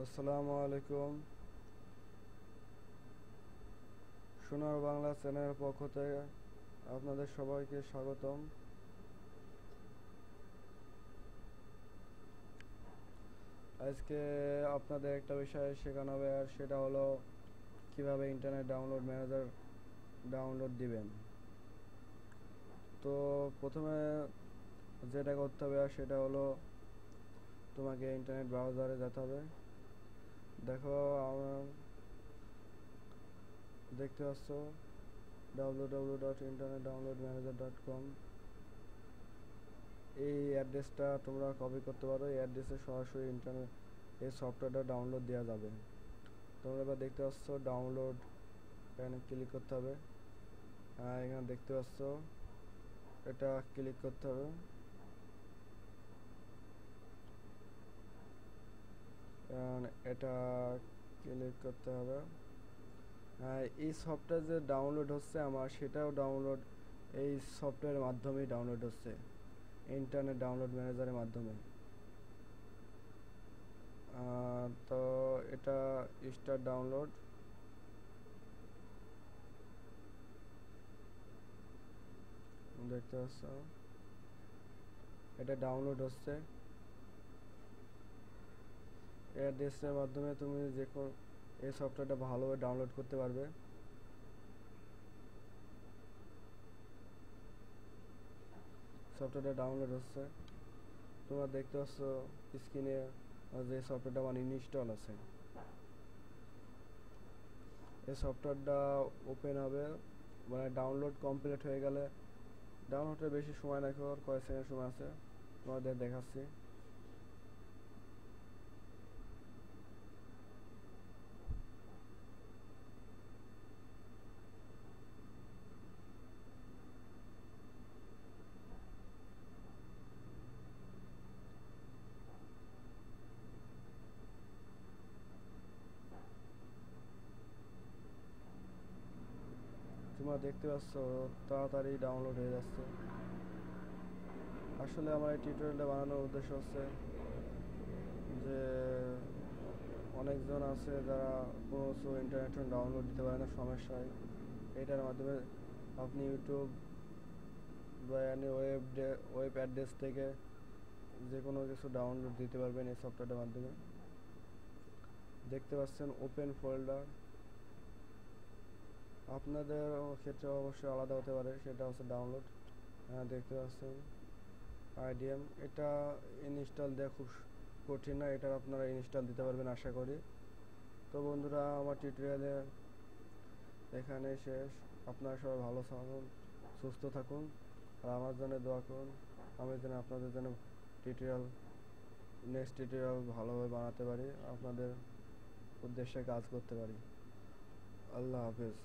আসসালামু আলাইকুম। সোনার বাংলা চ্যানেলের পক্ষ থেকে আপনাদের সবাইকে স্বাগতম। আজকে আপনাদের একটা বিষয় শেখানো হবে, আর সেটা হলো কিভাবে ইন্টারনেট ডাউনলোড ম্যানেজার ডাউনলোড দিবেন। তো প্রথমে যেটা করতে হবে আর সেটা হলো তোমাকে ইন্টারনেট ব্রাউজারে যেতে হবে। দেখো, দেখতে পাচ্ছ www.internetdownloadmanager.com। এই অ্যাড্রেসটা তোমরা কপি করতে পারো। এই অ্যাড্রেসে সরাসরি ইন্টারনেট এই সফটওয়্যারটা ডাউনলোড দেওয়া যাবে। তোমরা এবার দেখতে পাচ্ছ ডাউনলোড, এখানে ক্লিক করতে হবে। এখানে দেখতে পাচ্ছ এটা ক্লিক করতে হবে। এটা ক্লিক করতে হবে। এই সফটওয়্যার যে ডাউনলোড হচ্ছে আমার, সেটাও ডাউনলোড এই সফটওয়্যারের মাধ্যমেই ডাউনলোড হচ্ছে, ইন্টারনেট ডাউনলোড ম্যানেজারের মাধ্যমে। তো এটা স্টার্ট ডাউনলোড, দেখতে পাচ্ছ এটা ডাউনলোড হচ্ছে। এই অ্যাড্রেসের মাধ্যমে তুমি যে কোনো এই সফটওয়্যারটা ভালোভাবে ডাউনলোড করতে পারবে। সফটওয়্যারটা ডাউনলোড হচ্ছে, তোমরা দেখতে পাচ্ছ স্ক্রিনে যে সফটওয়্যারটা আমার ইনস্টল আছে। এই সফটওয়্যারটা ওপেন হবে, মানে ডাউনলোড কমপ্লিট হয়ে গেলে, ডাউনলোডে বেশি সময় লাগবে, আর কয়েক সেকেন্ড সময় আছে, তোমাদের দেখাচ্ছি। তোমরা দেখতে পাচ্ছ তাড়াতাড়ি ডাউনলোড হয়ে যাচ্ছে। আসলে আমার এই টিউটোরিয়ালটা বানানোর উদ্দেশ্য হচ্ছে যে অনেকজন আছে যারা কোনো কিছু ইন্টারনেট ডাউনলোড দিতে পারে না, সমস্যা হয়। এটার মাধ্যমে আপনি ইউটিউব বা এনি ওয়েব অ্যাড্রেস থেকে যে কোনো কিছু ডাউনলোড দিতে পারবেন এই সফটওয়্যারটার মাধ্যমে। দেখতে পাচ্ছেন ওপেন ফোল্ডার, আপনাদের ক্ষেত্রে অবশ্যই আলাদা হতে পারে, সেটা হচ্ছে ডাউনলোড। দেখতে পাচ্ছেন আইডিএম, এটা ইনস্টল দেওয়া খুব কঠিন না, এটা আপনারা ইনস্টল দিতে পারবেন আশা করি। তো বন্ধুরা, আমার টিউটোরিয়ালে এখানে শেষ। আপনারা সবাই ভালো থাকুন, সুস্থ থাকুন, আর আমার জন্য দোয়া করুন। আমি যেন আপনাদের জন্য নেক্সট টিউটোরিয়াল ভালোভাবে বানাতে পারি, আপনাদের উদ্দেশ্যে কাজ করতে পারি। আল্লাহ হাফেজ।